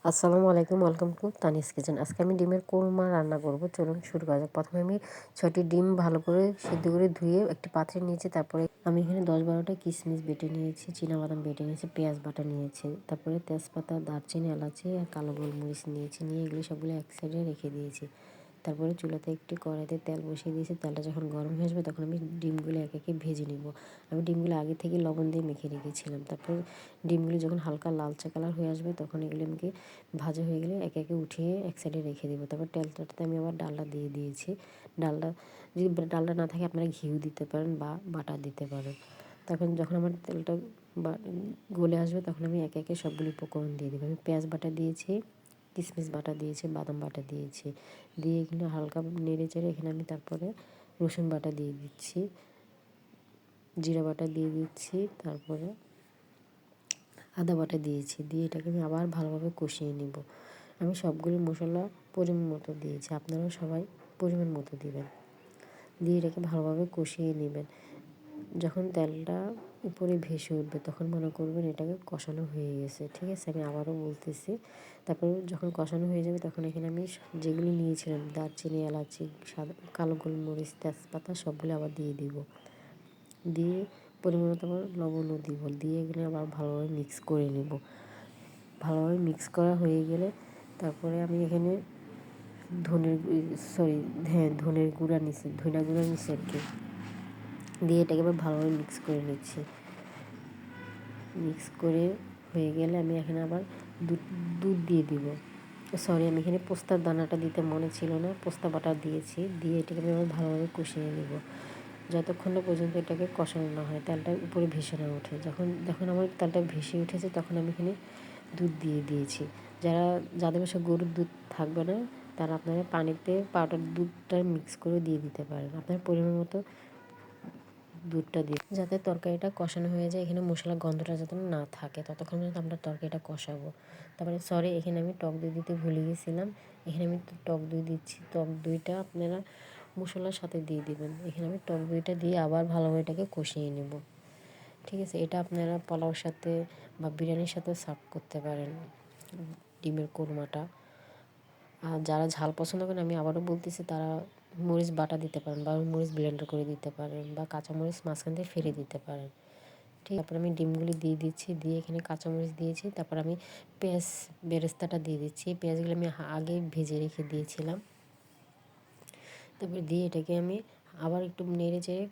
আসসালামু আলাইকুম, welcome to Tanis kitchen. আজকে আমি ডিমের কোরমা রান্না করব। চলুন শুরু করা যাক। প্রথমে আমি 6টি ডিম ভালো করে সিদ্ধ করে ধুয়ে একটি পাত্রে নিয়েছি। তারপরে আমি এখানে 10-12টা কিশমিশ বেটে নিয়েছি, চীনাবাদাম বেটে নিয়েছি, পেঁয়াজ বাটা নিয়েছি, তারপরে তেজপাতা, দারচিনি, এলাচি আর কালো গোলমরিচ নিয়েছি। নিয়ে এগুলো সবগুলো এক সাইডে রেখে দিয়েছি। তারপরে চুলাতে একটি কড়াইতে তেল বসিয়ে দিয়েছি। তেলটা যখন গরম হয়ে আসবে তখন আমি ডিমগুলো একে একে ভেজে নেব। আমি ডিমগুলো আগে থেকে লবণ দিয়ে মেখে রেখেছিলাম। তারপর ডিমগুলি যখন হালকা লালচে কালার হয়ে আসবে তখন এগুলো আমাকে ভাজা হয়ে গেলে একে একে উঠিয়ে এক সাইডে রেখে দেবো। তারপর তেলটাতে আমি আবার ডালটা দিয়ে দিয়েছি। ডালটা যদি ডালটা না থাকে আপনারা ঘিউ দিতে পারেন বা বাটার দিতে পারেন। তখন যখন আমার তেলটা গলে আসবে তখন আমি একে একে সবগুলো উপকরণ দিয়ে দেবো। আমি পেঁয়াজ বাটা দিয়েছি, কিশমিশ বাটা দিয়েছি, বাদাম বাটা দিয়েছি। দিয়ে এখানে হালকা নেড়ে চেড়ে এখানে আমি তারপরে রসুন বাটা দিয়ে দিচ্ছি, জিরা বাটা দিয়ে দিচ্ছি, তারপরে আদা বাটা দিয়েছি। দিয়ে এটাকে আমি আবার ভালোভাবে কষিয়ে নেব। আমি সবগুলো মশলা পরিমাণ মতো দিয়েছি, আপনারাও সবাই পরিমাণ মতো দিবেন। দিয়ে এটাকে ভালোভাবে কষিয়ে নেবেন। যখন তেলটা উপরে ভেসে উঠবে তখন মনে করবেন এটাকে কষানো হয়ে গেছে। ঠিক আছে, আমি আবারও বলতেছি। তারপর যখন কষানো হয়ে যাবে তখন এখানে আমি যেগুলি নিয়েছিলাম দারচিনি, এলাচি, সাদা কালো গোলমরিচ, তেজপাতা সবগুলো আবার দিয়ে দিব। দিয়ে পরিমাণ মতো আবার লবণও দিব। দিয়ে এগুলো আবার ভালোভাবে মিক্স করে নেব। ভালোভাবে মিক্স করা হয়ে গেলে তারপরে আমি এখানে ধনের গুঁড়া নিচ্ছি, ধনিয়া গুঁড়া নিচ্ছি আর কি। দিয়ে এটাকে আবার ভালোভাবে মিক্স করে নিচ্ছি। মিক্স করে হয়ে গেলে আমি এখানে আবার দুধ দিয়ে দিব। আমি এখানে পোস্তার দানাটা দিতে মনে ছিল না, পোস্তা বাটা দিয়েছি। দিয়ে এটাকে আমি আবার ভালোভাবে কষিয়ে নেব যতক্ষণ না পর্যন্ত এটাকে কষানো না হয়, তেলটা উপরে ভেসে না ওঠে। যখন আমার তেলটা ভেসে উঠেছে তখন আমি এখানে দুধ দিয়ে দিয়েছি। যাদের বাসায় গরুর দুধ থাকবে না তারা আপনারা পানিতে পাউডার দুধটা মিক্স করে দিয়ে দিতে পারেন। আপনার পরিমাণ মতো দুধটা দিয়ে যাতে তরকারিটা কষানো হয়ে যায়, এখানে মশলার গন্ধটা যাতে না থাকে ততক্ষণ পর্যন্ত আমরা তরকারিটা কষাবো। তারপরে এখানে আমি টক দই দিতে ভুলে গেছিলাম। এখানে আমি টক দই দিচ্ছি। টক দইটা আপনারা মশলার সাথে দিয়ে দিবেন। এখানে আমি টক দইটা দিয়ে আবার ভালোভাবে এটাকে কষিয়ে নেব। ঠিক আছে, এটা আপনারা পোলাওর সাথে বা বিরিয়ানির সাথে সার্ভ করতে পারেন ডিমের কোরমাটা। আর যারা ঝাল পছন্দ করেন আমি আবারও বলতেছি তারা মরিচ বাটা দিতে পারেন বা মরিচ ব্লেন্ডার করে দিতে পারেন বা কাঁচামরিচ মাঝখান দিয়ে ফেলে দিতে পারেন। ঠিক, তারপর আমি ডিমগুলি দিয়ে দিচ্ছি। দিয়ে এখানে কাঁচামরিচ দিয়েছি। তারপর আমি পেঁয়াজ বেরেস্তাটা দিয়ে দিচ্ছি। পেঁয়াজগুলো আমি আগে ভেজে রেখে দিয়েছিলাম। তারপরে দিয়ে এটাকে আমি আবার একটু নেড়ে চেড়ে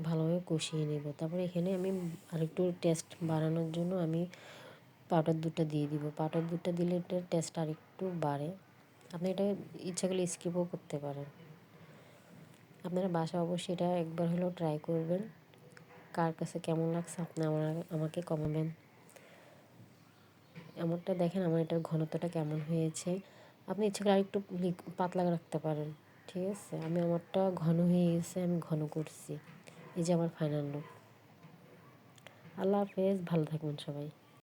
ভালোভাবে কষিয়ে নেব। তারপরে এখানে আমি আরেকটু টেস্ট বাড়ানোর জন্য আমি পাউডার দুধটা দিয়ে দিব। পাউডার দুধটা দিলে এটার টেস্ট আরেকটু বাড়ে। আপনি এটা ইচ্ছা করলে স্কিপও করতে পারেন। আপনারা বাসায় অবশ্যই এটা একবার হলেও ট্রাই করবেন। কার কাছে কেমন লাগছে আপনি আমাকে কমাবেন। এমনটা দেখেন আমার এটার ঘনত্বটা কেমন হয়েছে। আপনি ইচ্ছা করে আরেকটু পাতলা রাখতে পারেন। ঠিক আছে, আমারটা ঘন হয়ে গেছে, আমি ঘন করছি। এই যে আমার ফাইনাল লুক। আল্লাহ হাফেজ, ভালো থাকবেন সবাই।